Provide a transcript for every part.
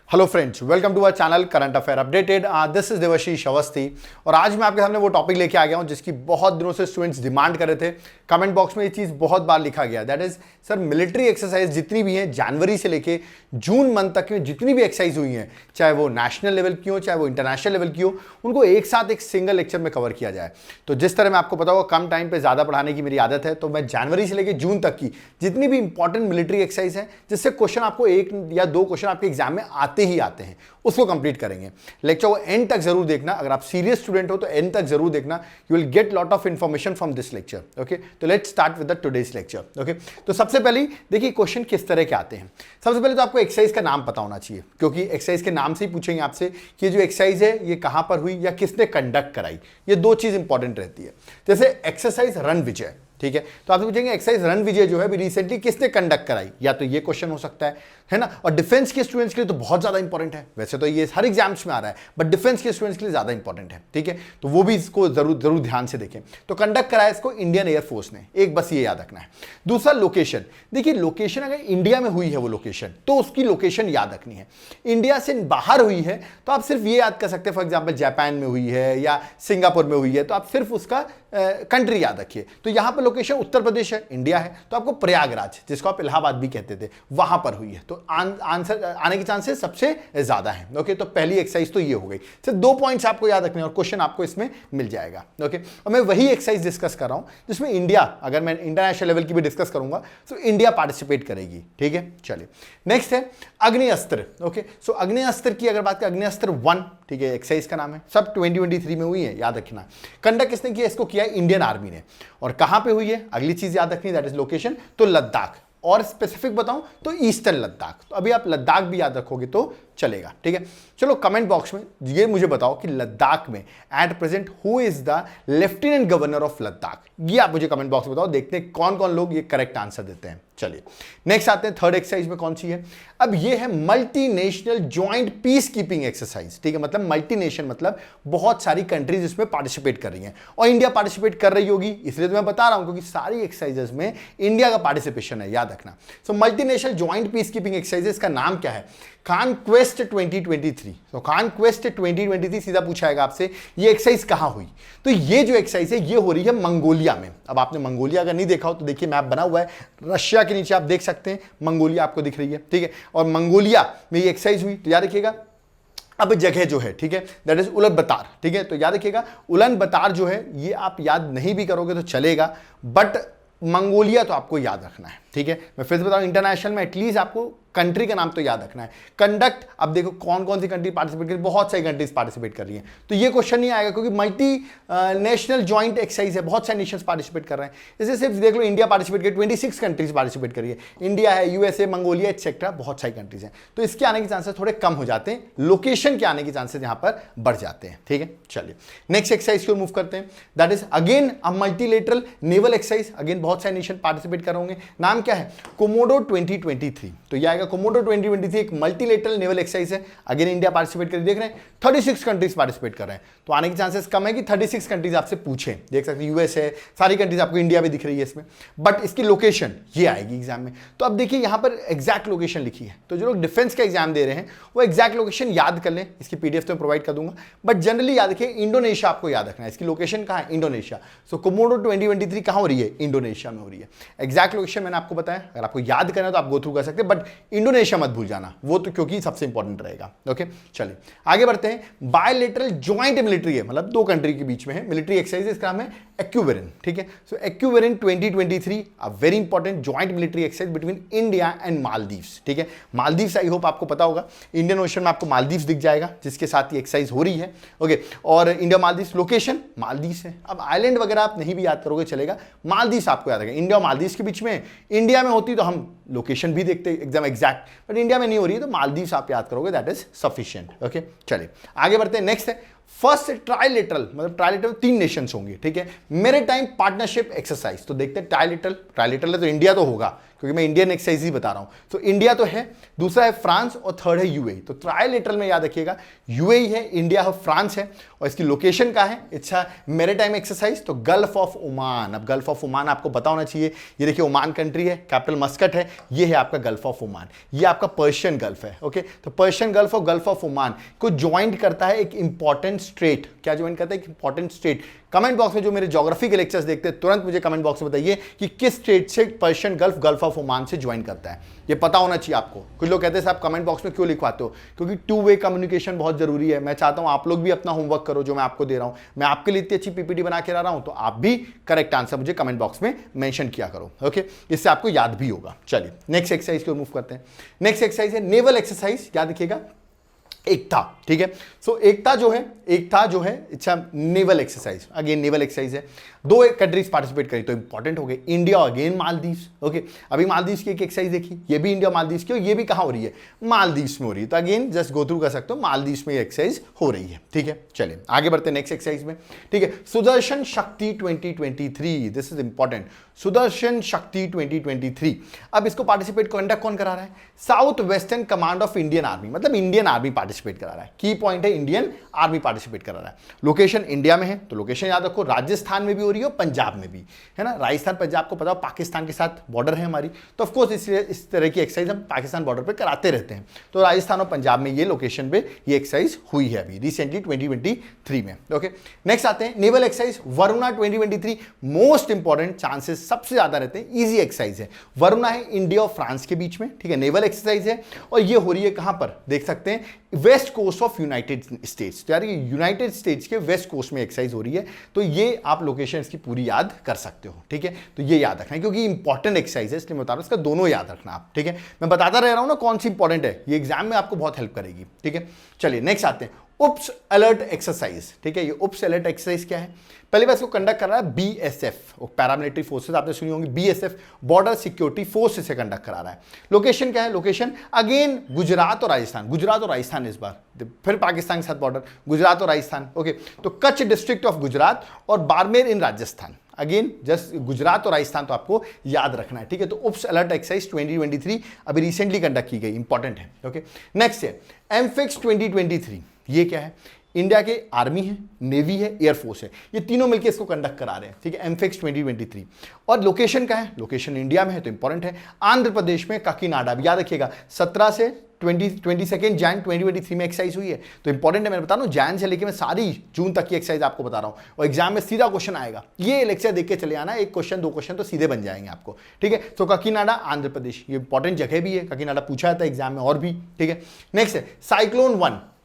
Hello friends, welcome to our channel current affair updated. This is Devashish Awasthi और आज मैं आपके सामने वो टॉपिक लेके आ गया हूं जिसकी बहुत दिनों से स्टूडेंट्स डिमांड कर रहे थे। कमेंट बॉक्स में ये चीज बहुत बार लिखा गया, that is sir military exercise जितनी भी हैं जनवरी से लेके जून मंथ तक में जितनी भी एक्सरसाइज हुई हैं, चाहे वो नेशनल लेवल की हो चाहे वो इंटरनेशनल लेवल की हो, उनको एक साथ एक सिंगल लेक्चर में कवर किया जाए। तो जिस तरह मैं आपको पता होगा कम टाइम पे ज्यादा पढ़ाने की मेरी आदत है, तो मैं जनवरी से लेकर जून तक की जितनी भी इंपॉर्टेंट मिलिट्री एक्सरसाइज है जिससे क्वेश्चन आपको एक या दो क्वेश्चन आपके एग्जाम में आते ही आते हैं उसको कंप्लीट करेंगे। लेक्चर को एंड तक जरूर देखना। अगर आप सीरियस स्टूडेंट हो तो एंड तक जरूर देखना। You will get lot of information from this lecture. Okay, तो let's start with the today's lecture. Okay, तो सबसे पहले देखिए क्वेश्चन किस तरह के आते हैं। सबसे पहले तो आपको एक्सरसाइज का नाम पता होना चाहिए, क्योंकि एक्सरसाइज के नाम से ही पूछेंगे आपसे कि जो एक्सरसाइज है ये कहां पर हुई या किसने कंडक्ट कराई। ये दो चीज इंपॉर्टेंट रहती है। जैसे एक्सरसाइज रन विजय, ठीक है, तो आपसे पूछेंगे एक्सरसाइज रन विजय जो है अभी रिसेंटली किसने कंडक्ट कराई, या तो ये क्वेश्चन हो सकता है ना। और डिफेंस के स्टूडेंट्स के लिए तो बहुत ज्यादा इंपॉर्टेंट है। वैसे तो ये हर एग्जाम्स में आ रहा है, बट डिफेंस के स्टूडेंट्स के लिए ज्यादा इंपॉर्टेंट है, ठीक है, तो वो भी इसको जरूर ध्यान से देखें। तो कंडक्ट कराया इसको इंडियन एयरफोर्स ने, एक बस ये याद रखना है। दूसरा लोकेशन, देखिए लोकेशन अगर इंडिया में हुई है वो लोकेशन, तो उसकी लोकेशन याद रखनी है। इंडिया से बाहर हुई है तो आप सिर्फ ये याद कर सकते हैं, फॉर एग्जाम्पल जापान में हुई है या सिंगापुर में हुई है, तो आप सिर्फ उसका कंट्री याद रखिए। तो यहां पर लोकेशन उत्तर प्रदेश है, इंडिया है, तो आपको प्रयागराज, जिसको आप इलाहाबाद भी कहते थे, वहां पर हुई है, तो आंसर आने के चांसेस सबसे ज्यादा है। ओके, तो पहली एक्सरसाइज तो ये हो गई। सिर्फ 2 पॉइंट्स आपको याद रखने और क्वेश्चन आपको इसमें मिल जाएगा। ओके, और मैं वही एक्सरसाइज डिस्कस कर रहा हूं जिसमें इंडिया, अगर मैं इंटरनेशनल लेवल की भी डिस्कस करूंगा तो इंडिया पार्टिसिपेट करेगी। ठीक है, चलिए नेक्स्ट है अग्निअस्त्र। ओके, सो अग्निअस्त्र की अगर बात करें, अग्निअस्त्र 1, ठीक है, एक्सरसाइज का नाम है, सब 2023 में हुई है, याद रखना। कंडक्ट किसने किया, इसको किया इंडियन आर्मी ने। और कहां पे हुई है, अगली चीज याद रखनी, दैट इज लोकेशन, तो लद्दाख। और स्पेसिफिक बताऊं तो ईस्टर्न लद्दाख। तो अभी आप लद्दाख भी याद रखोगे तो चलेगा। ठीक है, चलो कमेंट बॉक्स में ये मुझे बताओ कि लद्दाख में at present who is the lieutenant governor of Ladakh. ये आप मुझे कमेंट बॉक्स में बताओ, देखते हैं कौन कौन लोग ये करेक्ट आंसर देते हैं। चलिए नेक्स्ट आते हैं थर्ड एक्सरसाइज में, कौन सी है। अब ये है multinational joint peace keeping exercise. ठीक है, मतलब मल्टीनेशन मतलब बहुत सारी कंट्रीज इसमें पार्टिसिपेट कर रही हैं और इंडिया पार्टिसिपेट कर रही होगी, इसलिए तो मैं बता रहा हूं क्योंकि सारी एक्सरसाइजेस में इंडिया का पार्टिसिपेशन है, याद रखना। So multinational joint peace keeping exercises का नाम क्या है, कॉन्क्वेस्ट 2023। तो कॉन्क्वेस्ट 2023 सीधा पूछाएगा आपसे ये एक्सरसाइज कहां हुई। तो ये जो एक्सरसाइज है ये हो रही है मंगोलिया में। अब आपने मंगोलिया अगर नहीं देखा हो तो देखिए मैप बना हुआ है, रशिया के नीचे आप देख सकते हैं मंगोलिया आपको दिख रही है, ठीक है, और मंगोलिया में ये एक्सरसाइज हुई। तो याद रखिएगा अब जगह जो है, ठीक है, दैट इज उलन बतार। ठीक है, तो याद रखिएगा उलन बतार जो है ये आप याद नहीं भी करोगे तो चलेगा, बट मंगोलिया तो आपको याद रखना है। ठीक है, मैं फिर से बता रहा हूं, इंटरनेशनल में एटलीस्ट आपको कंट्री का नाम तो याद रखना है। कंडक्ट, अब देखो कौन कौन सी कंट्री पार्टिसिपेट कर रही है, बहुत सारी कंट्रीज पार्टिसिपेट कर रही हैं, तो ये क्वेश्चन नहीं आएगा क्योंकि मल्टी नेशनल ज्वाइंट एक्सरसाइज है, बहुत सारे नेशंस पार्टिसिपेट कर रहे हैं। जैसे सिर्फ देख लो इंडिया पार्टिसिपेट कर, 26 कंट्रीज पार्टिसिपेट कर रही है, इंडिया है, यूएसए, मंगोलिया एक्सेट्रा, बहुत सारी कंट्रीज हैं, तो इसके आने के चांसेस थोड़े कम हो जाते हैं, लोकेशन के आने के चांसेस यहां पर बढ़ जाते हैं। ठीक है, चलिए नेक्स्ट एक्सरसाइज की ओर मूव करते हैं, that is again a multilateral naval exercise. Again बहुत सारे नेशन पार्टिसिपेट कर होंगे, नाम क्या है, कोमोडो 2023। तो यह आएगा कोमोडो 2023, एक मल्टीलेटरल नेवल एक्सरसाइज है। अगेन इंडिया पार्टिसिपेट कर, देख रहे हैं 36 कंट्रीज पार्टिसिपेट कर रहे हैं, तो आने के चांसेस कम है कि 36 कंट्रीज आपसे पूछे। देख सकते हैं यूएस है, सारी कंट्रीज आपको इंडिया में दिख रही है इसमें, बट इसकी लोकेशन ये आएगी एग्जाम में। तो अब देखिए यहां पर एग्जैक्ट लोकेशन लिखी है, तो जो लोग डिफेंस का एग्जाम दे रहे हैं वो एग्जैक्ट लोकेशन याद कर लें, इसकी पीडीएफ तो मैं प्रोवाइड कर दूंगा, बट जनरली याद रखिए इंडोनेशिया आपको याद रखना है। इसकी लोकेशन कहां है, इंडोनेशिया। सो कोमोडो 2023 कहां हो रही है, इंडोनेशिया में हो रही है। एग्जैक्ट लोकेशन मैंने आपको बताया, अगर आपको याद करना है तो आप गो थ्रू कर सकते हैं, बट इंडोनेशिया मत भूल जाना, वो तो क्योंकि सबसे इंपॉर्टेंट रहेगा। ओके, चलिए आगे बढ़ते हैं। बायलैटरल ज्वाइंट मिलिट्री है, मतलब दो कंट्री के बीच में है मिलिट्री एक्सरसाइज, इसका नाम है एक्यूवेरिन। ठीक है, सो Ekuverin 2023 a very important joint military exercise between India and Maldives. ठीक है, मालदीव्स आई होप आपको पता होगा, इंडियन ओशन में आपको मालदीव्स दिख जाएगा जिसके साथ ये एक्सरसाइज हो रही है। ओके, और इंडिया मालदीव्स लोकेशन मालदीव्स है। अब आइलैंड वगैरह आप नहीं भी याद करोगे चलेगा, मालदीव्स आपको याद रखेगा। इंडिया और मालदीव्स के बीच में, इंडिया में होती तो हम लोकेशन भी देखते एकदम एग्जैक्ट, बट इंडिया में नहीं हो रही है तो मालदीव्स आप याद करोगे, दैट इज सफिशिएंट। ओके, चलिए आगे बढ़ते हैं। नेक्स्ट है फर्स्ट ट्राइलेटरल, मतलब ट्राइलेटरल 3 नेशंस होंगे, ठीक है, मैरीटाइम पार्टनरशिप एक्सरसाइज। तो देखते हैं ट्राइलेटरल है तो इंडिया तो होगा, क्योंकि मैं इंडियन एक्सरसाइज ही बता रहा हूं। तो इंडिया तो है, दूसरा है फ्रांस और थर्ड है यूएई। तो ट्राइलेटरल में याद रखिएगा यूएई है, इंडिया है, फ्रांस है, और इसकी लोकेशन कहाँ है? अच्छा, मैरीटाइम एक्सरसाइज तो गल्फ ऑफ ओमान। अब गल्फ ऑफ ओमान आपको पता होना चाहिए, ये देखिए ओमान कंट्री है, कैपिटल मस्कट है, ये है आपका गल्फ ऑफ ओमान, ये आपका पर्शियन गल्फ है। ओके, तो पर्शियन गल्फ और गल्फ ऑफ ओमान को ज्वाइंट करता है एक इंपॉर्टेंट स्ट्रेट। क्या ज्वाइंट करता है? एक इंपॉर्टेंट स्ट्रेट। कमेंट बॉक्स में जो मेरे ज्योग्राफी के लेक्चर्स देखते हैं तुरंत मुझे कमेंट बॉक्स में बताइए कि किस स्टेट से Persian gulf gulf of Oman से ज्वाइन करता है। ये पता होना चाहिए आपको। कुछ लोग कहते हैं साहब कमेंट बॉक्स में क्यों लिखवाते हो? क्योंकि 2 वे कम्युनिकेशन बहुत जरूरी है। मैं चाहता हूं आप लोग भी अपना होमवर्क करो जो मैं आपको दे रहा हूं। मैं आपके लिए इतनी अच्छी पीपीटी बना के ला रहा हूं, तो आप भी करेक्ट आंसर मुझे कमेंट बॉक्स में मेंशन किया करो। ओके, इससे आपको याद भी होगा। चलिए नेक्स्ट एक्सरसाइज की ओर मूव करते हैं। नेक्स्ट एक्सरसाइज है नेवल एक्सरसाइज। याद रखिएगा एकता, ठीक है। सो एकता जो है अच्छा naval exercise, again naval exercise है। 2 कंट्रीज पार्टिसिपेट करी तो इंपॉर्टेंट हो गए, इंडिया अगेन मालदीव्स। ओके, अभी मालदीव्स की एक एक्सरसाइज देखी, ये भी इंडिया मालदीव्स की, और ये भी कहां हो रही है? मालदीव्स में हो रही है। तो अगेन जस्ट गो थ्रू कर सकते हो, मालदीव्स में एक्सरसाइज हो रही है, ठीक है। चलिए आगे बढ़ते हैं नेक्स्ट एक्सरसाइज में, ठीक है। सुदर्शन शक्ति 2023, दिस इज इंपॉर्टेंट। सुदर्शन शक्ति 2023, अब इसको पार्टिसिपेट कंडक्ट कौन करा रहा है? South western command of Indian army, मतलब इंडियन आर्मी पार्टिसिपेट करा रहा है। की पॉइंट है इंडियन आर्मी पार्टिसिपेट करा रहा है। लोकेशन इंडिया में है, तो लोकेशन याद रखो, राजस्थान में भी हो रही है और पंजाब में भी है ना। राजस्थान पंजाब को पता हो पाकिस्तान के साथ बॉर्डर है हमारी, तो ऑफकोर्स इसलिए इस तरह की एक्सरसाइज हम पाकिस्तान बॉर्डर पे कराते रहते हैं। तो राजस्थान और पंजाब में ये लोकेशन पे ये एक्सरसाइज हुई है अभी रिसेंटली 2023 में। ओके, नेक्स्ट आते हैं naval exercise Varuna 2023। Most important, chances सबसे ज्यादा रहते हैं, इजी एक्सरसाइज है। वरुणा है इंडिया और फ्रांस के बीच में, ठीक है, नेवल एक्सरसाइज है, और ये हो रही है कहां पर? देख सकते हैं west coast of United States. तो यार ये यूनाइटेड स्टेट्स के वेस्ट कोस्ट में एक्सरसाइज हो रही है, तो ये आप लोकेशन की पूरी याद कर सकते हो, ठीक है। तो ये याद रखना है क्योंकि इंपॉर्टेंट एक्सरसाइज है, इसलिए बता रहा हूं, इसका दोनों याद रखना आप, ठीक है। मैं बताता रह रहा हूं ना कौन सी इंपॉर्टेंट है, ये एग्जाम में आपको बहुत हेल्प करेगी, ठीक है। चलिए नेक्स्ट आते हैं उप्स अलर्ट एक्सरसाइज, ठीक है। ये उप्स अलर्ट एक्सरसाइज क्या है? पहली बार इसको कंडक्ट कर रहा है बीएसएफ, पैरामिलिट्री फोर्सेस, आपने सुनी होंगी, बीएसएफ बॉर्डर सिक्योरिटी फोर्स से कंडक्ट करा रहा है। लोकेशन क्या है? लोकेशन अगेन गुजरात और राजस्थान, गुजरात और राजस्थान इस बार, फिर पाकिस्तान के साथ बॉर्डर, गुजरात और राजस्थान। ओके, तो कच्छ डिस्ट्रिक्ट ऑफ गुजरात और बाड़मेर इन राजस्थान। अगेन जस्ट गुजरात और राजस्थान तो आपको याद रखना है, ठीक है। तो उप्स अलर्ट एक्सरसाइज 2023 अभी रिसेंटली कंडक्ट की गई, इंपॉर्टेंट है। ओके, नेक्स्ट है एमफिक्स 2023। ये क्या है? इंडिया के आर्मी है, नेवी है, एयरफोर्स है, ये तीनों मिलकर इसको कंडक्ट करा रहे हैं, ठीक है। एमफिक्स 2023 और लोकेशन का है? लोकेशन इंडिया में है, तो इंपॉर्टेंट है। आंध्र प्रदेश में काकीनाडा, याद रखिएगा 17 से 22 जैन 2023 में एक्सरसाइज हुई है, तो इंपॉर्टेंट है। मैं बता रहा हूँ जैन से लेके मैं सारी जून तक की एक्सरसाइज आपको बता रहा हूँ, और एग्जाम में सीधा क्वेश्चन आएगा, ये लेक्चर देख के चले आना, 1 क्वेश्चन 2 क्वेश्चन तो सीधे बन जाएंगे आपको, ठीक है। तो काकीनाडा आंध्र प्रदेश, ये इंपॉर्टेंट जगह भी है, काकीनाडा पूछा जाता है एग्जाम में और भी, ठीक है। नेक्स्ट है साइक्लोन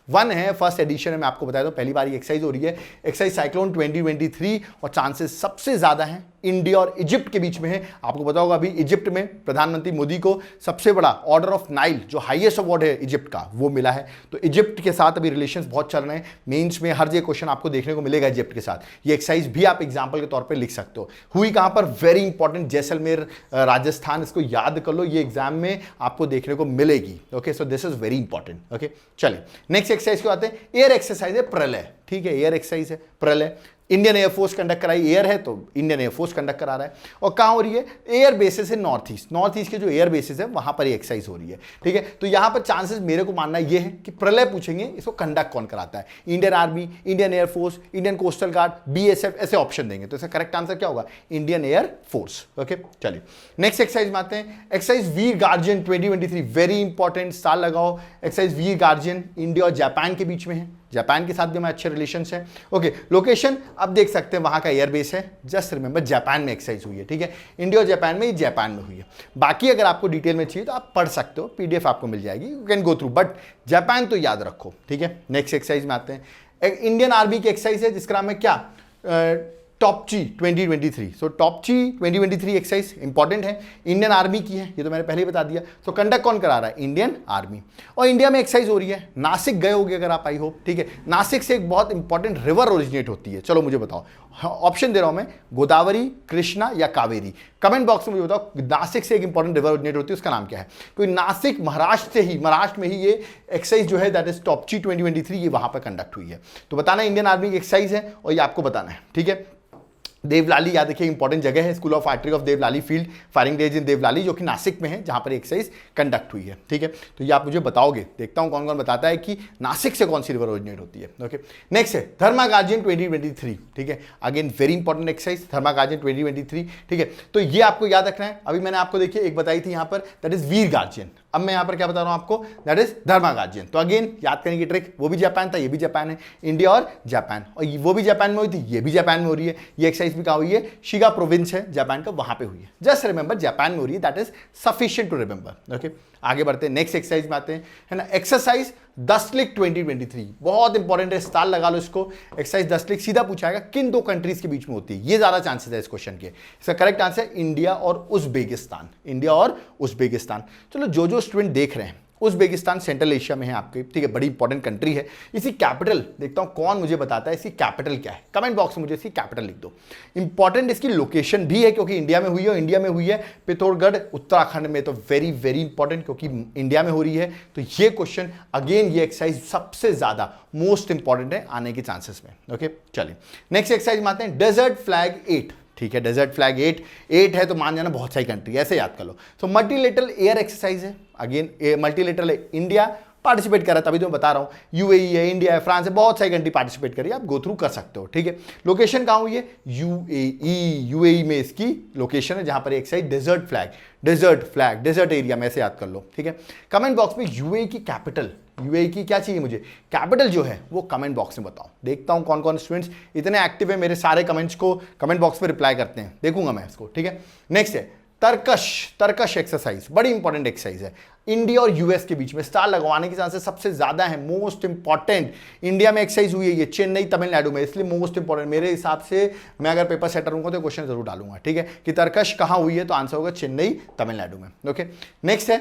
1 है, फर्स्ट एडिशन है, मैं आपको बताया, तो पहली बार ये एक्सरसाइज हो रही है, एक्सरसाइज साइक्लोन 2023, और चांसेस सबसे ज्यादा हैं इंडिया और इजिप्ट के बीच में है। आपको पता होगा अभी इजिप्ट में प्रधानमंत्री मोदी को सबसे बड़ा ऑर्डर ऑफ नाइल, जो हाईएस्ट अवार्ड है इजिप्ट का, वो मिला है। तो इजिप्ट के साथ अभी रिलेशंस बहुत चल रहे हैं, मेंस में हर जगह क्वेश्चन आपको देखने को मिलेगा इजिप्ट के साथ। ये एक्सरसाइज भी आप एग्जाम्पल के तौर पर लिख सकते हो। हुई कहां पर? वेरी इंपॉर्टेंट, जैसलमेर राजस्थान, इसको याद कर लो, ये एग्जाम में आपको देखने को मिलेगी। Okay, so this is very important. Okay, चलिए नेक्स्ट एक्सरसाइज को आते हैं। एयर एक्सरसाइज है प्रलय, ठीक है, एयर एक्सरसाइज है प्रलय। इंडियन एयरफोर्स कंडक्ट कराई, एयर है तो इंडियन एयरफोर्स कंडक्ट करा रहा है, और कहां हो रही है? एयर बेसिस है नॉर्थ ईस्ट के जो एयर बेसिस है वहां पर ये एक्सरसाइज हो रही है, ठीक है। तो यहां पर चांसेस मेरे को मानना ये है कि प्रलय पूछेंगे, इसको कंडक्ट कौन कराता है? Indian army, Indian air force, Indian coastal guard, BSF, ऐसे ऑप्शन देंगे, तो इसका करेक्ट आंसर क्या होगा? Indian air force. ओके, चलिए नेक्स्ट एक्सरसाइज में आते हैं। एक्सरसाइज वीर गार्जियन 2023, वेरी इंपॉर्टेंट, साल लगाओ। एक्सरसाइज वीर गार्जियन इंडिया और जापान के बीच में है, जापान के साथ भी हमारे अच्छे रिलेशंस हैं। ओके, लोकेशन अब देख सकते हैं वहां का एयरबेस है, जस्ट रिमेंबर जापान में एक्सरसाइज हुई है, ठीक है। इंडिया और जापान में, जापान में हुई है। बाकी अगर आपको डिटेल में चाहिए तो आप पढ़ सकते हो, पीडीएफ आपको मिल जाएगी, you can go through, but Japan तो याद रखो, ठीक है। नेक्स्ट एक्सरसाइज में आते हैं। एक इंडियन आर्मी की एक्सरसाइज है जिसका नाम है क्या? टॉपची 2023। सो टॉपची 2023 एक्सरसाइज इंपॉर्टेंट है, इंडियन आर्मी की है, ये तो मैंने पहले ही बता दिया। तो कंडक्ट कौन करा रहा है? Indian army. और इंडिया में एक्सरसाइज हो रही है, नासिक गए होगे अगर आप, आई होप, ठीक है। नासिक से एक बहुत इंपॉर्टेंट रिवर ओरिजिनेट होती है, चलो मुझे बताओ, ऑप्शन दे रहा हूं मैं, गोदावरी, कृष्णा या कावेरी। कमेंट बॉक्स में मुझे बताओ नासिक से एक इंपॉर्टेंट रिवर ओरिजिनेट होती है, उसका नाम क्या है? क्योंकि नासिक महाराष्ट्र में ही ये एक्सरसाइज जो है दैट इज टॉपची 2023 ये वहां पर कंडक्ट हुई है। तो बताना इंडियन आर्मी की एक्सरसाइज है और ये आपको बताना है, ठीक है। देवलाली याद रखिए इंपॉर्टेंट जगह है, school of artillery of Deolali field, firing range in Deolali जो कि नासिक में है, जहां पर एक्सरसाइज कंडक्ट हुई है, ठीक है। तो ये आप मुझे बताओगे, देखता हूं कौन कौन बताता है कि नासिक से कौन सी रिवर ओरिजिनेट होती है। ओके, नेक्स्ट है धर्मा गार्जियन 2023, ठीक है। अगेन वेरी इंपॉर्टेंट एक्सरसाइज धर्मा गार्जियन 2023, ठीक है। तो ये आपको याद रखना है। अभी मैंने आपको देखिए एक बताई थी यहाँ पर दैट इज वीर गार्जियन, अब मैं यहाँ पर क्या बता रहा हूँ आपको दैट इज धर्मा गार्जियन। तो अगेन याद करने की ट्रिक, वो भी जापान था, ये भी जापान है, इंडिया और जापान, और वो भी जापान में हुई थी, ये भी जापान में हो रही है। ये एक्सरसाइज भी कहाँ हुई है? शिगा प्रोविंस है जापान का, वहां पे हुई है। जस्ट रिमेंबर जापान में हो रही है, that is sufficient to remember. Okay, आगे बढ़ते हैं, नेक्स्ट एक्सरसाइज में आते हैं, है ना। एक्सरसाइज 10 लिख 2023 बहुत इंपॉर्टेंट है, स्टार लगा लो इसको। एक्सरसाइज 10 लिख सीधा पूछा जाएगा किन दो कंट्रीज के बीच में होती है, ये ज्यादा चांसेस है इस क्वेश्चन के। इसका करेक्ट आंसर इंडिया और उज्बेकिस्तान, इंडिया और उज्बेकिस्तान। चलो जो स्टूडेंट देख रहे हैं, उज्बेकिस्तान सेंट्रल एशिया में है आपके, ठीक है, बड़ी इंपॉर्टेंट कंट्री है। इसी कैपिटल देखता हूं कौन मुझे बताता है इसकी कैपिटल क्या है, कमेंट बॉक्स में मुझे इसकी कैपिटल लिख दो। इंपॉर्टेंट इसकी लोकेशन भी है क्योंकि इंडिया में हुई है, और इंडिया में हुई है पिथौरागढ़ उत्तराखंड में, तो वेरी वेरी इंपॉर्टेंट क्योंकि इंडिया में हो रही है। तो ये क्वेश्चन अगेन ये एक्सरसाइज सबसे ज्यादा मोस्ट इंपॉर्टेंट है आने के चांसेस में। ओके, चलिए नेक्स्ट एक्सरसाइज में आते हैं, डेजर्ट फ्लैग 8, ठीक है। डेजर्ट फ्लैग 8 है तो मान जाना बहुत सारी कंट्री, ऐसे याद कर लो। तो मल्टीलेटरल एयर एक्सरसाइज है, अगेन मल्टीलेटरल है, इंडिया पार्टिसिपेट कर रहा है, तभी तो मैं बता रहा हूं। यूएई है, इंडिया है, फ्रांस है, बहुत सारी कंट्री पार्टिसिपेट करी, आप गो थ्रू कर सकते हो, ठीक है। लोकेशन कहां हुई है? यूएई में इसकी लोकेशन है, जहां पर एक्सरसाइज डेजर्ट एरिया में, ऐसे याद कर लो, ठीक है। कमेंट बॉक्स में यूएई की कैपिटल, यूएई की क्या चाहिए मुझे, कैपिटल जो है वो कमेंट बॉक्स में बताओ। देखता हूं कौन कौन स्टूडेंट्स इतने एक्टिव है, मेरे सारे कमेंट्स को कमेंट बॉक्स में रिप्लाई करते हैं, देखूंगा मैं इसको, ठीक है। नेक्स्ट है तर्कश एक्सरसाइज, बड़ी इंपॉर्टेंट एक्सरसाइज है। इंडिया और यूएस के बीच में स्टार लगवाने के चांसेस सबसे ज्यादा है, मोस्ट इंपॉर्टेंट। इंडिया में एक्सरसाइज हुई है ये चेन्नई तमिलनाडु में, इसलिए मोस्ट इंपॉर्टेंट मेरे हिसाब से। मैं अगर पेपर सेटर हूंगा तो क्वेश्चन जरूर डालूंगा, ठीक है, कि तर्कश कहां हुई है, तो आंसर होगा चेन्नई तमिलनाडु में। ओके, नेक्स्ट है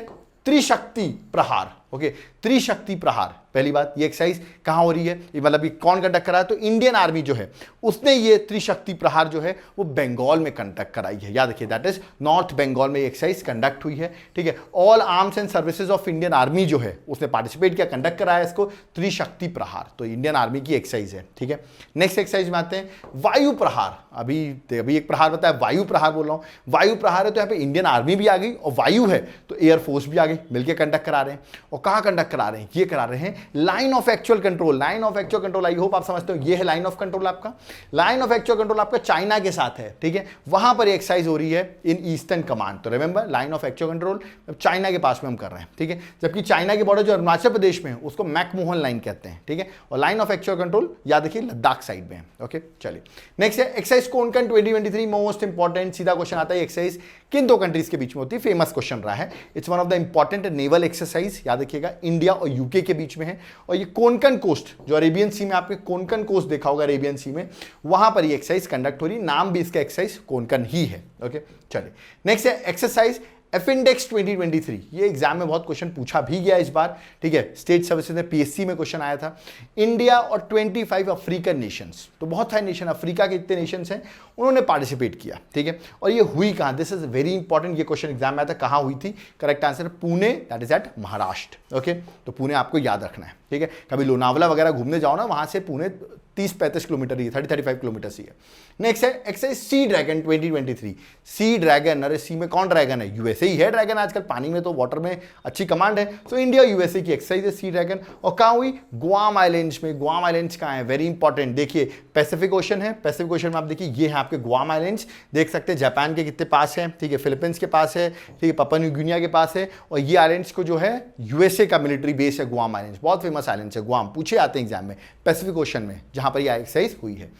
त्रिशक्ति प्रहार। ओके, त्रिशक्ति प्रहार, पहली बात ये एक्सरसाइज कहां हो रही है, ये मतलब ये कौन कंडक्ट करा है, तो इंडियन आर्मी जो है उसने ये त्रिशक्ति प्रहार जो है वो बंगाल में कंडक्ट कराई है, याद रखिए दैट इज नॉर्थ बंगाल में ये एक्सरसाइज कंडक्ट हुई है, ठीक है। All arms and services of Indian army जो है उसने पार्टिसिपेट किया, कंडक्ट कराया इसको, त्रिशक्ति प्रहार, तो इंडियन आर्मी की एक्सरसाइज है, ठीक है। नेक्स्ट एक्सरसाइज में आते हैं, वायु प्रहार। अभी एक प्रहार बताया, वायु प्रहार बोल रहा हूं, वायु प्रहार है तो यहाँ पे इंडियन आर्मी भी आ गई और वायु है तो एयरफोर्स भी आ गई, मिलकर कंडक्ट करा रहे हैं। और कहां कंडक्ट करा रहे हैं, ये करा रहे हैं line of actual control. Line of actual control I hope आप समझते हो, ये है लाइन ऑफ कंट्रोल आपका। लाइन ऑफ एक्चुअल कंट्रोल आपका चाइना के साथ है, ठीक है, वहां पर एक्सरसाइज हो रही है इन ईस्टर्न कमांड। तो remember line of actual control China के पास में हम कर रहे हैं, ठीक है। जबकि चाइना के बॉर्डर जो अरुणाचल प्रदेश में है उसको मैकमोहन लाइन कहते हैं, ठीक है। और लाइन ऑफ एक्चुअल कंट्रोल याद रखिए लद्दाख साइड में है। ओके, चलिए नेक्स्ट है एक्सरसाइज कोंकण 2023, मोस्ट इंपॉर्टेंट। सीधा क्वेश्चन आता है एक्सरसाइज किन दो कंट्रीज के बीच में होती है, फेमस क्वेश्चन रहा है। It's one of the important naval exercise, याद रखिएगा इंडिया और यूके के बीच में है। और ये कोंकण कोस्ट जो अरेबियन सी में, आपके कोंकण कोस्ट देखा होगा अरेबियन सी में, वहां पर ये एक्सरसाइज कंडक्ट हो रही, नाम भी इसका एक्सरसाइज कोंकण ही है। ओके, चलिए नेक्स्ट है एक्सरसाइज एफिंडेक्स 2023। ये एग्जाम में बहुत क्वेश्चन पूछा भी गया इस बार, ठीक है। स्टेट सर्विसेज में पीएससी में क्वेश्चन आया था। इंडिया और 25 अफ्रीकन नेशंस, तो बहुत सारे नेशन, अफ्रीका के इतने नेशंस हैं, उन्होंने पार्टिसिपेट किया, ठीक है। और ये हुई कहां, दिस इज वेरी इंपॉर्टेंट, ये क्वेश्चन एग्जाम में आया था, कहां हुई थी, correct answer Pune, that is at Maharashtra. Okay, तो पुणे आपको याद रखना है, ठीक है। कभी लोनावला वगैरह घूमने जाओ ना, वहां से पुणे 30-35 किलोमीटर ही, 30-35 किलोमीटर ही है। नेक्स्ट है exercise sea dragon 2023। Sea dragon, अरे सी में कौन ड्रैगन है, यूएसए ही है ड्रैगन, आजकल पानी में तो वाटर में अच्छी कमांड है, तो इंडिया यूएसए की एक्सरसाइज है सी ड्रैगन। और कहां हुई, गुआम आइलैंड्स में। गुआम आइलैंड्स कहां है, वेरी इंपॉर्टेंट, देखिए पैसिफिक ओशन है, पैसिफिक ओशन में आप देखिए ये है आपके गुआम आइलैंड्स, देख सकते हैं जापान के कितने पास है, ठीक है, फिलीपींस के पास है, ठीक है, पापुआ न्यू गिनिया के पास है। और ये आइलैंड्स को जो है यूएसए का मिलिट्री बेस है गुआम आइलैंड्स, बहुत फेमस आइलैंड्स है गुआम, पूछे आते हैं एग्जाम में, पैसिफिक ओशन में, जहां पर ये एक्सरसाइज हुई है।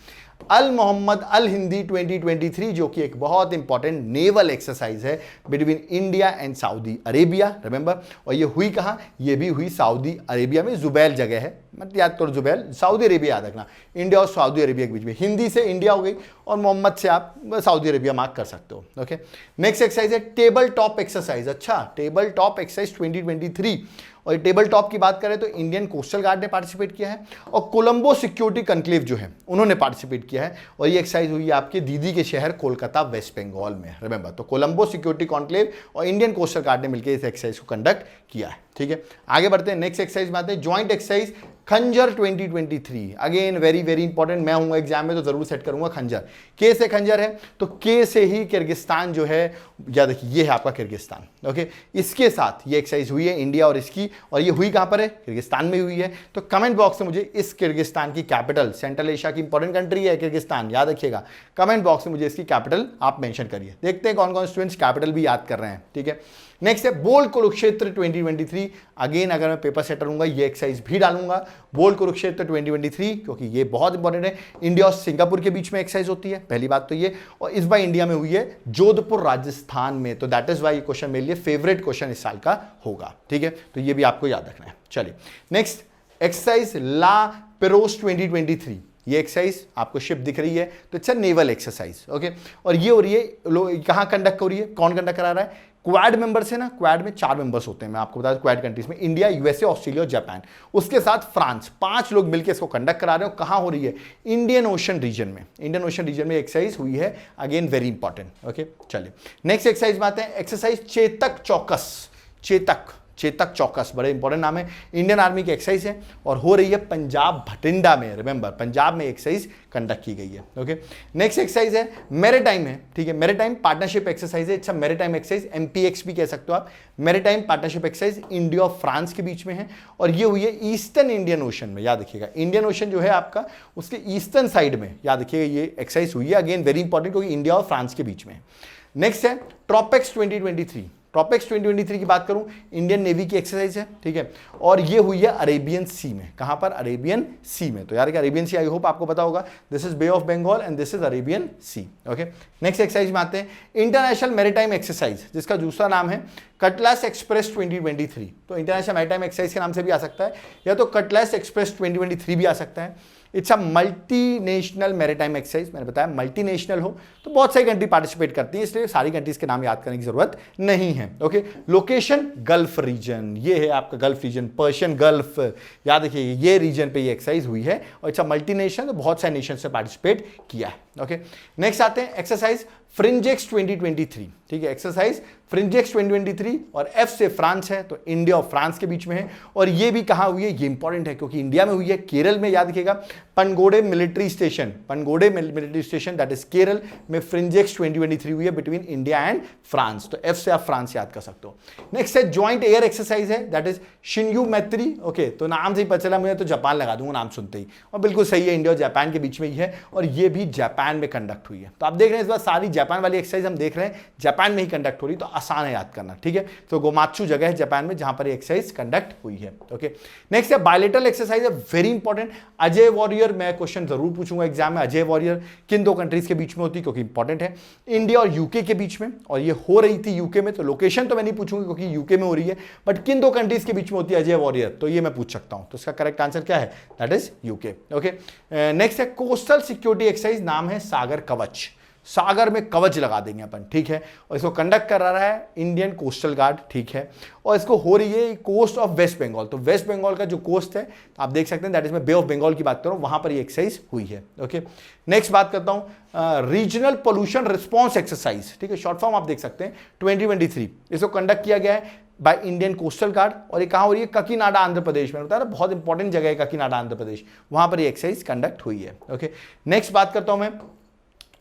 अल मोहम्मद अल हिंदी 2023, जो कि एक बहुत इंपॉर्टेंट नेवल एक्सरसाइज है between India and Saudi Arabia, remember. और ये हुई कहां, ये भी हुई सऊदी अरेबिया में, जुबैल जगह है, मत याद करो जुबैल, सऊदी अरेबिया याद रखना, इंडिया और सऊदी अरेबिया के बीच में, हिंदी से इंडिया हो गई और मोहम्मद से आप सऊदी अरेबिया मार्क कर सकते हो। ओके, नेक्स्ट एक्सरसाइज है टेबल टॉप एक्सरसाइज। अच्छा, टेबल टॉप एक्सरसाइज 2023, और टेबल टॉप की बात करें तो इंडियन कोस्टल गार्ड ने पार्टिसिपेट किया है और कोलंबो सिक्योरिटी कॉन्क्लेव जो है उन्होंने पार्टिसिपेट किया है, और ये एक्सरसाइज हुई है आपके दीदी के शहर कोलकाता वेस्ट बंगाल में, रिमेंबर। तो कोलंबो सिक्योरिटी कॉन्क्लेव और इंडियन कोस्टल गार्ड ने मिलकर इस एक्सरसाइज को कंडक्ट किया है। ठीक है, आगे बढ़ते हैं, नेक्स्ट एक्सरसाइज में आते हैं, ज्वाइंट एक्सरसाइज खंजर 2023। अगेन वेरी वेरी इंपॉर्टेंट, मैं हूं एग्जाम में तो जरूर सेट करूंगा खंजर। के से खंजर है तो के से ही किर्गिस्तान जो है, या देखिए ये है आपका किर्गिस्तान। ओके, इसके साथ ये एक्सरसाइज हुई है इंडिया और इसकी, और ये हुई कहां पर है, किर्गिस्तान में हुई है। तो कमेंट बॉक्स में मुझे इस किर्गिस्तान की कैपिटल, सेंट्रल एशिया की इंपॉर्टेंट कंट्री है किर्गिस्तान, याद रखिएगा, कमेंट बॉक्स में मुझे इसकी कैपिटल आप मेंशन करिए। देखते हैं कौन कौन स्टूडेंट्स कैपिटल भी याद कर रहे हैं। ठीक है, नेक्स्ट है बोल कुरुक्षेत्र 2023। अगेन अगर मैं पेपर सेटर हूंगा ये एक्सरसाइज भी डालूंगा, बोल कुरुक्षेत्र 2023, क्योंकि ये बहुत इंपॉर्टेंट है। इंडिया और सिंगापुर के बीच में एक्सरसाइज होती है, पहली बात तो ये, और इस बार इंडिया में हुई है जोधपुर राजस्थान में, तो दैट इज वाई ये क्वेश्चन मेरे लिए फेवरेट क्वेश्चन इस साल का होगा। ठीक है, तो ये भी आपको याद रखना है। चलिए नेक्स्ट एक्सरसाइज ला पेरोस 2023। ये एक्सरसाइज आपको शिप दिख रही है तो it's a naval exercise. Okay, और ये हो रही है कहां कंडक्ट हो रही है, कौन कंडक्ट करा रहा है, क्वाड मेंबर्स है ना, क्वाड में 4 मेंबर्स होते हैं, मैं आपको बता दूं, क्वाड कंट्रीज में इंडिया, यूएसए, ऑस्ट्रेलिया और जापान, उसके साथ फ्रांस, 5 लोग मिलकर इसको कंडक्ट करा रहे हो। कहां हो रही है, इंडियन ओशन रीजन में, इंडियन ओशन रीजन में एक्सरसाइज हुई है, अगेन वेरी इंपॉर्टेंट। ओके, चलिए नेक्स्ट एक्सरसाइज में आते हैं, एक्सरसाइज चेतक चौकस। चेतक चौकस बड़े इंपॉर्टेंट नाम है, इंडियन आर्मी की एक्सरसाइज है और हो रही है पंजाब भटिंडा में, रिमेंबर पंजाब में एक्सरसाइज कंडक्ट की गई है। ओके, नेक्स्ट एक्सरसाइज है मैरीटाइम है। ठीक है, मैरीटाइम पार्टनरशिप एक्सरसाइज है, अच्छा मैरीटाइम एक्सरसाइज, एमपीएक्स भी कह सकते हो आप। मैरीटाइम पार्टनरशिप एक्सरसाइज इंडिया और फ्रांस के बीच में है, और ये हुई है ईस्टर्न इंडियन ओशन में, याद रखिएगा, इंडियन ओशन जो है आपका उसके ईस्टर्न साइड में, याद रखिएगा ये एक्सरसाइज हुई है, अगेन वेरी इंपॉर्टेंट क्योंकि इंडिया और फ्रांस के बीच में है। नेक्स्ट है ट्रॉपेक्स 2023। ट्रॉपेक्स 2023 की बात करूं, इंडियन नेवी की एक्सरसाइज है। ठीक है, और ये हुई है अरेबियन सी में, कहां पर, अरेबियन सी में। तो यार अरेबियन सी आई होप आपको पता होगा, this is Bay of Bengal and this is Arabian Sea. Okay, next exercise में आते हैं, इंटरनेशनल मैरीटाइम एक्सरसाइज, जिसका दूसरा नाम है कटलास एक्सप्रेस 2023। तो इंटरनेशनल मैरीटाइम एक्सरसाइज के नाम से भी आ सकता है, या तो कटलास एक्सप्रेस 2023 भी आ सकता है। It's a multinational maritime exercise, मैंने बताया मल्टीनेशनल हो तो बहुत सारी कंट्री पार्टिसिपेट करती है, इसलिए सारी कंट्रीज के नाम याद करने की जरूरत नहीं है। ओके, लोकेशन गल्फ रीजन, ये है आपका गल्फ रीजन, पर्शियन गल्फ, याद रखिए ये रीजन पे ये एक्सरसाइज हुई है, और इट्स अ मल्टीनेशनल, तो बहुत सारे नेशन से पार्टिसिपेट किया है। ओके, नेक्स्ट आते हैं एक्सरसाइज फ्रिंजेक्स 2023। ठीक है, एक्सरसाइज फ्रिंजेक्स 2023, और एफ से फ्रांस है तो इंडिया और फ्रांस के बीच में है, और ये भी कहां हुई है, ये इंपॉर्टेंट है क्योंकि इंडिया में हुई है, केरल में, याद रखिएगा Pangode military station, Pangode military station that is Kerala में फ्रिंजेक्स 2023 हुई है बिटवीन इंडिया एंड फ्रांस, तो एफ से आप फ्रांस याद कर सकते हो। नेक्स्ट है ज्वाइंट एयर एक्सरसाइज है, that is Shinyuu Maitri. Okay, तो नाम से ही पता चला मुझे, तो जापान लगा दूंगा नाम सुनते ही, और बिल्कुल सही है, इंडिया और जापान के बीच में ही है, और ये भी जापान में कंडक्ट हुई है। तो आप देख रहे हैं इस बार सारी जापान वाली एक्सरसाइज हम देख रहे हैं जापान में ही कंडक्ट हो रही, तो आसान है याद करना। ठीक है, तो गोमात्सु जगह है जापान में जहां पर ये एक्सरसाइज कंडक्ट हुई है। ओके, नेक्स्ट है बायलेटरल एक्सरसाइज है, वेरी इंपॉर्टेंट, अजय वॉरियर, मैं क्वेश्चन जरूर पूछूंगा एग्जाम में, अजय वॉरियर किन 2 कंट्रीज के बीच में होती है, क्योंकि इंपॉर्टेंट है, इंडिया और यूके के बीच में, और ये हो रही थी यूके में, तो लोकेशन तो मैं नहीं पूछूंगी क्योंकि यूके में हो रही है, बट किन 2 कंट्रीज के बीच में होती है अजय वॉरियर, तो ये मैं पूछ सकता हूं, तो इसका करेक्ट आंसर क्या है, that is UK. Okay, next है कोस्टल सिक्योरिटी एक्सरसाइज, नाम है सागर कवच, सागर में कवच लगा देंगे अपन। ठीक है, और इसको कंडक्ट कर रहा है इंडियन कोस्टल गार्ड। ठीक है, और इसको हो रही है कोस्ट ऑफ वेस्ट बंगाल, तो वेस्ट बंगाल का जो कोस्ट है आप देख सकते हैं, दैट इज मैं बे ऑफ बंगाल की बात कर रहा हूं, वहां पर ये एक्सरसाइज हुई है। ओके, नेक्स्ट बात करता हूं रीजनल पोल्यूशन रिस्पॉन्स एक्सरसाइज। ठीक है, शॉर्ट फॉर्म आप देख सकते हैं 2023, इसको कंडक्ट किया गया है बाय इंडियन कोस्टल गार्ड, और ये कहां हो रही है, काकीनाडा आंध्र प्रदेश में, बताया ना बहुत इंपॉर्टेंट जगह है काकीनाडा आंध्र प्रदेश, वहां पर ये एक्सरसाइज कंडक्ट हुई है। ओके, नेक्स्ट बात करता हूं मैं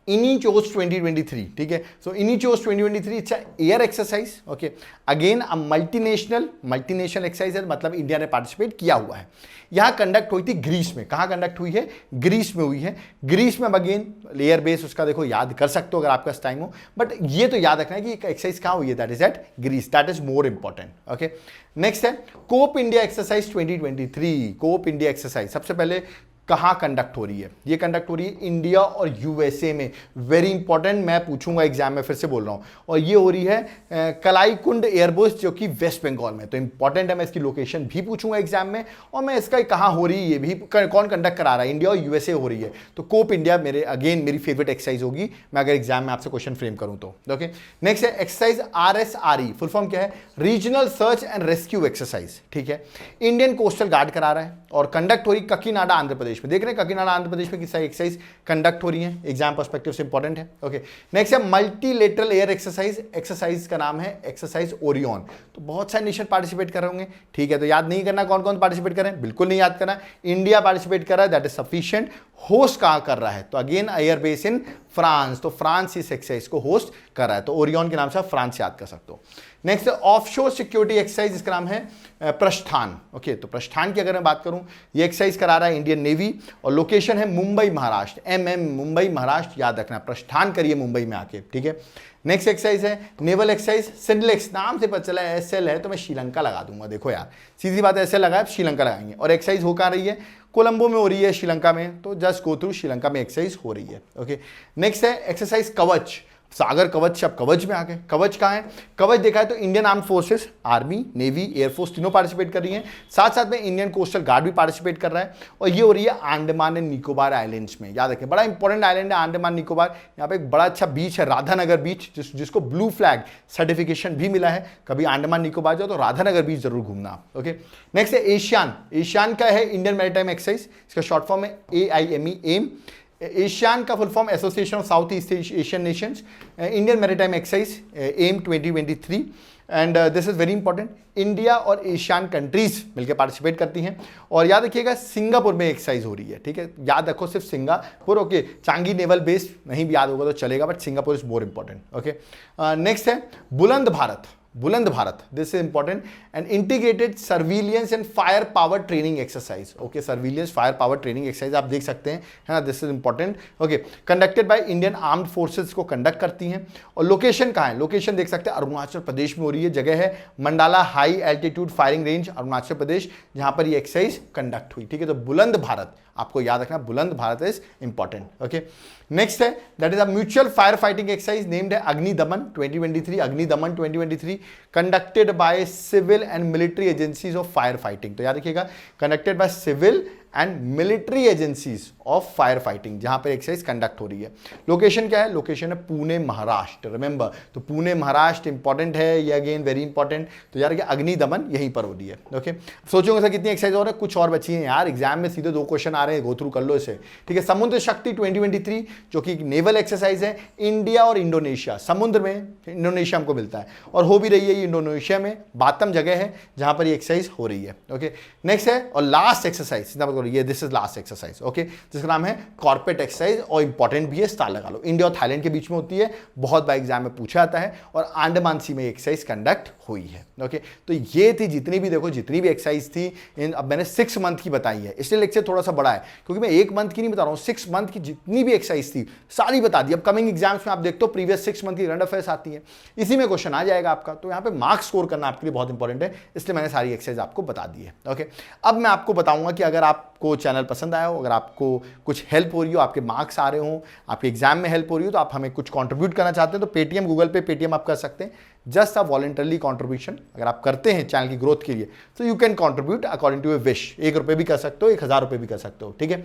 इनिचोस 2023। ठीक है, सो इनिचोस 2023 it's air exercise. Okay, again a multinational exercise है, मतलब इंडिया ने पार्टिसिपेट किया हुआ है, यहां कंडक्ट हुई थी ग्रीस में, कहां कंडक्ट हुई है, ग्रीस में हुई है। ग्रीस में अगेन एयर बेस उसका देखो याद कर सकते हो अगर आपका टाइम हो, बट ये तो याद रखना है कि एक्सरसाइज कहां हुई है, that is at Greece, that is more important. Okay, next है Cope India exercise 2023। Cope India exercise सबसे पहले कहाँ कंडक्ट हो रही है? ये कंडक्ट हो रही है इंडिया और यूएसए में। वेरी इंपॉर्टेंट, मैं पूछूंगा एग्जाम में, फिर से बोल रहा हूँ। और ये हो रही है कलाईकुंड एयरबेस जो कि वेस्ट बंगाल में। तो इंपॉर्टेंट है, मैं इसकी लोकेशन भी पूछूंगा एग्जाम में, और मैं इसका कहाँ हो रही है ये भी, कौन कंडक्ट करा रहा है, इंडिया और यूएसए हो रही है। तो कोप इंडिया मेरे अगेन मेरी फेवरेट एक्सरसाइज होगी, मैं अगर एग्जाम में आपसे क्वेश्चन फ्रेम करूँ तो। ओके, नेक्स्ट है एक्सरसाइज RSRE, फुल फॉर्म क्या है? Regional search and rescue exercise. ठीक है, इंडियन कोस्टल गार्ड करा रहा है और कंडक्ट हो रही ककीनाडा आंध्र प्रदेश में। देख रहे हैं ककीनाडा आंध्र प्रदेश में किस सारी एक्सरसाइज कंडक्ट हो रही है, एग्जाम पर्सपेक्टिव से इंपॉर्टेंट है। ओके, नेक्स्ट है मल्टीलेटरल एयर एक्सरसाइज। एक्सरसाइज का नाम है एक्सरसाइज ओरियन। तो बहुत सारे नेशन पार्टिसिपेट कर रहे होंगे, ठीक है, तो याद नहीं करना कौन कौन पार्टिसिपेट कर रहे हैं, बिल्कुल नहीं याद करना। इंडिया पार्टिसिपेट कर रहा है, दैट इज सफिशिएंट। होस्ट कहां कर रहा है? तो again air base in France, तो फ्रांस इस एक्सरसाइज को होस्ट कर रहा है, तो ओरियन के नाम से आप फ्रांस याद कर सकते हो। नेक्स्ट ऑफशोर सिक्योरिटी एक्सरसाइज, इसका नाम है प्रस्थान। ओके, तो प्रस्थान की अगर मैं बात करूं, ये एक्सरसाइज करा रहा है इंडियन नेवी और लोकेशन है मुंबई महाराष्ट्र, मुंबई महाराष्ट्र याद रखना, प्रस्थान करिए मुंबई में आके। ठीक है, नेक्स्ट एक्सरसाइज है नेवल एक्सरसाइज सिडलेक्स, नाम से पता चला है SL है तो मैं श्रीलंका लगा दूंगा। देखो यार सीधी बात है, SL लगाए श्रीलंका लगाएंगे। और एक्सरसाइज हो कहाँ रही है? कोलंबो में हो रही है श्रीलंका में, तो जस्ट गो थ्रू श्रीलंका में एक्सरसाइज हो रही है। ओके, नेक्स्ट है एक्सरसाइज कवच, सागर कवच, अब कवच में आ गए। कवच कहाँ है? कवच देखा है तो Indian arm forces, army, navy, air force तीनों पार्टिसिपेट कर रही हैं, साथ साथ में इंडियन कोस्टल गार्ड भी पार्टिसिपेट कर रहा है। और ये हो रही है अंडमान एंड निकोबार आइलैंड्स में। याद रखें, बड़ा इंपॉर्टेंट आइलैंड है अंडमान निकोबार। यहाँ पे एक बड़ा अच्छा बीच है राधानगर बीच, जिसको ब्लू फ्लैग सर्टिफिकेशन भी मिला है। कभी अंडमान निकोबार जाओ तो राधानगर बीच जरूर घूमना आप। ओके, नेक्स्ट है एशियान। एशियान का है इंडियन मैरीटाइम एक्सरसाइज, इसका शॉर्ट फॉर्म है AIME, एम। एशियान का full form Association of South East Asian Nations. Indian maritime exercise M 2023, and this is very important. India और एशियान कंट्रीज मिलकर participate करती हैं। और याद रखिएगा सिंगापुर में एक्सरसाइज हो रही है। ठीक है, याद रखो सिर्फ Singapore. Okay, Changi naval base नहीं भी याद होगा तो चलेगा, but Singapore is more important. Okay, next है बुलंद भारत। बुलंद Bharat, this is important, and integrated surveillance and fire power training exercise. Okay, surveillance fire power training exercise आप देख सकते हैं, है ना, this is important. Okay, conducted by Indian armed forces को कंडक्ट करती हैं। और लोकेशन कहाँ है? लोकेशन देख सकते हैं अरुणाचल प्रदेश में हो रही है। जगह है Mandala high altitude firing range, Arunachal Pradesh, जहां पर ये एक्सरसाइज कंडक्ट हुई। ठीक है, तो बुलंद भारत आपको याद रखना, Buland Bharat is important. Okay, next है that is a mutual fire fighting exercise named है Agnidaman 2023, Agnidaman 2023, conducted by civil and military agencies of fire fighting. तो याद रखिएगा, conducted by civil and military agencies of fire fighting, जहां पर एक्सरसाइज कंडक्ट हो रही है। लोकेशन क्या है? लोकेशन है पुणे महाराष्ट्र, रिमेंबर, तो पुणे महाराष्ट्र इंपॉर्टेंट है, ये अगेन वेरी इंपॉर्टेंट। तो यार अग्निदमन यहीं पर हो रही है। ओके, सोचोगे सर कितनी एक्सरसाइज और है? कुछ और बची है यार, एग्जाम में सीधे 2 क्वेश्चन आ रहे हैं, गो थ्रू कर लो इसे। ठीक है, समुद्र शक्ति 2023 जो कि नेवल एक्सरसाइज है, इंडिया और इंडोनेशिया, समुद्र में इंडोनेशिया हमको मिलता है और हो भी रही है ये इंडोनेशिया में, बातम जगह है जहां पर ये एक्सरसाइज हो रही है। ओके, नेक्स्ट है और लास्ट एक्सरसाइज, ये this is last exercise. Okay, जिसका नाम है कॉर्पेट एक्सरसाइज, और इंपॉर्टेंट भी है, स्टार लगा लो। इंडिया और थाईलैंड के बीच में होती है, बहुत बार एग्जाम में पूछा जाता है, और अंडमान सी में एक्सरसाइज कंडक्ट हुई है। ओके, तो ये थी जितनी भी, देखो जितनी भी एक्सरसाइज थी, अब मैंने 6 मंथ की बताई है, इसलिए लेक्चर थोड़ा सा बड़ा है, क्योंकि मैं 1 मंथ की नहीं बता रहा हूँ, 6 मंथ की जितनी भी एक्सरसाइज थी सारी बता दी। अब कमिंग एग्जाम्स में आप देखते हो प्रीवियस 6 मंथ की करंट अफेयर्स आती है, इसी में क्वेश्चन आ जाएगा आपका, तो यहाँ पे मार्क्स स्कोर करना आपके लिए बहुत इंपॉर्टेंट है, इसलिए मैंने सारी एक्सरसाइज आपको बता दी है। ओके, अब मैं आपको बताऊंगा कि अगर आपको चैनल पसंद आया हो, अगर आपको कुछ हेल्प हो रही हो, आपके मार्क्स आ रहे हो, आपके एग्जाम में हेल्प हो रही हो, तो आप हमें कुछ कंट्रीब्यूट करना चाहते हैं तो पेटीएम, गूगल पे, पेटीएम आप कर सकते हैं। जस्ट अ वॉलंटरली कंट्रीब्यूशन अगर आप करते हैं चैनल की ग्रोथ के लिए, तो you can contribute according to your wish. 1 रुपये भी कर सकते हो, 1000 रुपये भी कर सकते हो। ठीक है,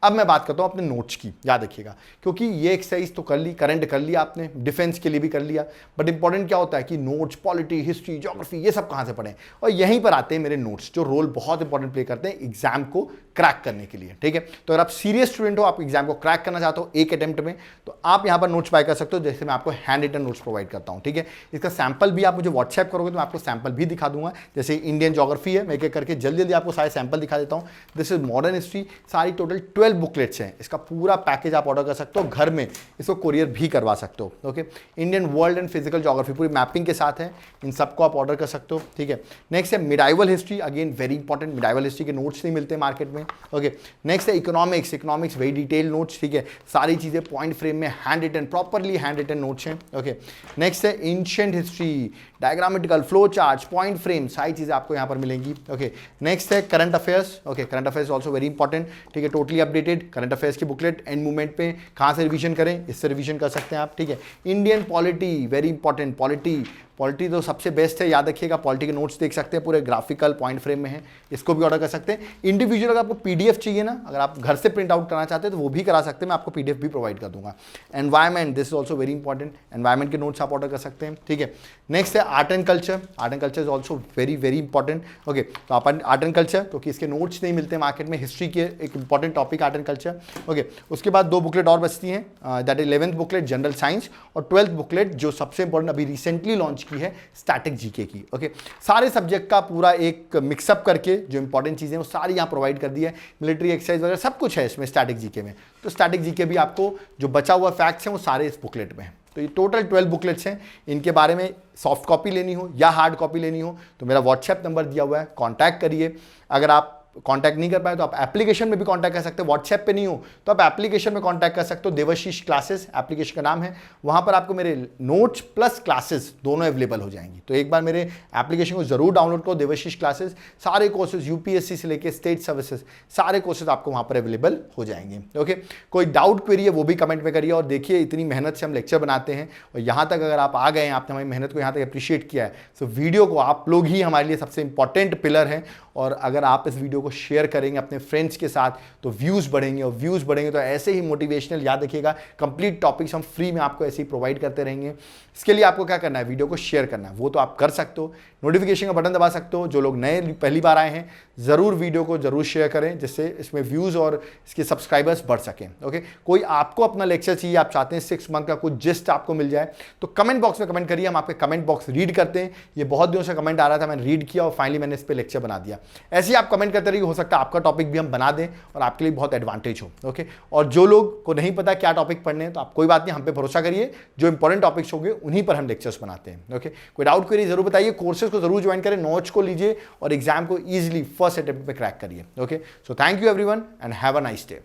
अब मैं बात करता हूं अपने नोट्स की, याद रखिएगा, क्योंकि ये एक्सरसाइज तो कर ली, करंट कर लिया आपने, डिफेंस के लिए भी कर लिया, बट इंपॉर्टेंट क्या होता है कि नोट्स, पॉलिटी, हिस्ट्री, ज्योग्राफी, ये सब कहां से पढ़ें, और यहीं पर आते हैं मेरे नोट्स, जो रोल बहुत इंपॉर्टेंट प्ले करते हैं एग्जाम को क्रैक करने के लिए। ठीक है, तो अगर आप सीरियस स्टूडेंट हो, आप एग्जाम को क्रैक करना चाहते हो एक अटेम्प्ट में, तो आप यहां पर नोट्स बाय कर सकते हो, जैसे मैं आपको हैंड रिटन नोट्स प्रोवाइड करता हूं। ठीक है, इसका सैंपल भी आप मुझे व्हाट्सएप करोगे तो मैं आपको सैंपल भी दिखा दूंगा। जैसे इंडियन ज्योग्राफी है, मैं एक एक करके जल्दी जल्दी आपको सारे सैंपल दिखा देता हूं। दिस इज मॉडर्न हिस्ट्री, सारी टोटल 12 बुकलेट्स हैं, इसका पूरा पैकेज आप ऑर्डर कर सकते हो, घर में इसको कोरियर भी करवा सकते हो। Okay, Indian world and physical geography पूरी मैपिंग के साथ है, इन सबको आप ऑर्डर कर सकते हो। ठीक है, नेक्स्ट है medieval history, again very important, medieval history के नोट्स नहीं मिलते मार्केट में। ओके, नेक्स्ट है economics, economics very detail notes. ठीक है, सारी चीजें पॉइंट फ्रेम में handwritten, properly handwritten notes हैं। ओके, नेक्स्ट है ancient history, diagrammatical, flow chart, point frame, सारी चीज़ें आपको यहाँ पर मिलेंगी। ओके, नेक्स्ट है current affairs. Okay, current affairs also very important, ठीक है, टोटली अपडेटेड करंट अफेयर्स की बुकलेट, एंड मूवमेंट पे कहाँ से रिवीजन करें, इससे रिवीजन कर सकते हैं आप, ठीक है। Indian polity, very important, polity तो सबसे बेस्ट है, याद रखिएगा। पॉलिटी के नोट्स देख सकते हैं, पूरे ग्राफिकल पॉइंट फ्रेम में है, इसको भी ऑर्डर कर सकते हैं। इंडिविजुअल अगर आपको पीडीएफ चाहिए ना, अगर आप घर से प्रिंट आउट करना चाहते हैं तो वो भी करा सकते हैं, मैं आपको पीडीएफ भी प्रोवाइड कर दूंगा। Environment, this is also very important, environment के नोट्स आप ऑर्डर कर सकते हैं, ठीक है। नेक्स्ट है art and culture. Art and culture is also very very important. Okay, तो आप आर्ट एंड कल्चर, क्योंकि इसके नोट्स नहीं मिलते मार्केट में, हिस्ट्री के एक important topic art and culture. Okay, उसके बाद 2 बुकलेट और बचती हैं, that is 11th booklet general science, और 12th बुकलेट जो सबसे इंपॉर्टेंट अभी रिसेंटली लॉन्च की है, स्टैटिक जीके की। ओके, सारे सब्जेक्ट का पूरा एक मिक्सअप करके जो इंपॉर्टेंट चीजें वो सारी यहाँ प्रोवाइड कर दी है, मिलिट्री एक्सरसाइज वगैरह सब कुछ है इसमें स्टैटिक जीके में। तो स्टैटिक जीके भी आपको जो बचा हुआ फैक्ट्स हैं वो सारे इस बुकलेट में हैं। तो ये टोटल 12 बुकलेट्स हैं। इनके बारे में सॉफ्ट कॉपी लेनी हो या हार्ड कॉपी लेनी हो तो मेरा व्हाट्सएप नंबर दिया हुआ है, कॉन्टैक्ट करिए। अगर आप कांटेक्ट नहीं कर पाए तो आप एप्लीकेशन में भी कांटेक्ट कर सकते हो, व्हाट्सएप पे नहीं हो तो आप एप्लीकेशन में कांटेक्ट कर सकते हो। देवाशीष क्लासेस एप्लीकेशन का नाम है, वहां पर आपको मेरे नोट्स प्लस क्लासेस दोनों अवेलेबल हो जाएंगी। तो एक बार मेरे एप्लीकेशन को जरूर डाउनलोड करो, देवाशीष क्लासेस, सारे कोर्सेज यूपीएससी से लेकर स्टेट सर्विसेज सारे कोर्सेज आपको वहां पर अवेलेबल हो जाएंगे। ओके, कोई डाउट क्वेरी है वो भी कमेंट में करिए। और देखिए इतनी मेहनत से हम लेक्चर बनाते हैं और यहाँ तक अगर आप आ गए हैं, आपने हमारी मेहनत को यहाँ तक अप्रिशिएट किया है, तो वीडियो को आप लोग ही हमारे लिए सबसे इंपॉर्टेंट पिलर हैं। और अगर आप इस वीडियो को शेयर करेंगे अपने फ्रेंड्स के साथ तो व्यूज़ बढ़ेंगे, और व्यूज़ बढ़ेंगे तो ऐसे ही मोटिवेशनल, याद रखिएगा, कंप्लीट टॉपिक्स हम फ्री में आपको ऐसे ही प्रोवाइड करते रहेंगे। इसके लिए आपको क्या करना है, वीडियो को शेयर करना है, वो तो आप कर सकते हो, नोटिफिकेशन का बटन दबा सकते हो। जो लोग नए पहली बार आए हैं ज़रूर वीडियो को ज़रूर शेयर करें, जिससे इसमें व्यूज़ और इसके सब्सक्राइबर्स बढ़ सकें। ओके, कोई आपको अपना लेक्चर चाहिए, आप चाहते हैं 6 मंथ का कुछ जिस्ट आपको मिल जाए, तो कमेंट बॉक्स में कमेंट करिए, हम आपके कमेंट बॉक्स रीड करते हैं। ये बहुत दिनों से कमेंट आ रहा था, मैंने रीड किया और फाइनली मैंने इस पर लेक्चर बना दिया। ऐसे ही आप कमेंट करते रहिए, हो सकता है आपका टॉपिक भी हम बना दें और आपके लिए बहुत एडवांटेज हो। ओके, और जो लोग को नहीं पता क्या टॉपिक पढ़ने हैं तो आप कोई बात नहीं, हम पे भरोसा करिए, जो इंपॉर्टेंट टॉपिक्स होंगे उन्हीं पर हम लेक्चर्स बनाते हैं। ओके, कोई डाउट क्वेरी जरूर बताइए, कोर्सेज को जरूर ज्वाइन करें, नोट्स को लीजिए और एग्जाम को ईजिली फर्स्ट अटेम्प्ट पे क्रैक करिए। Okay, so thank you everyone and have a nice day.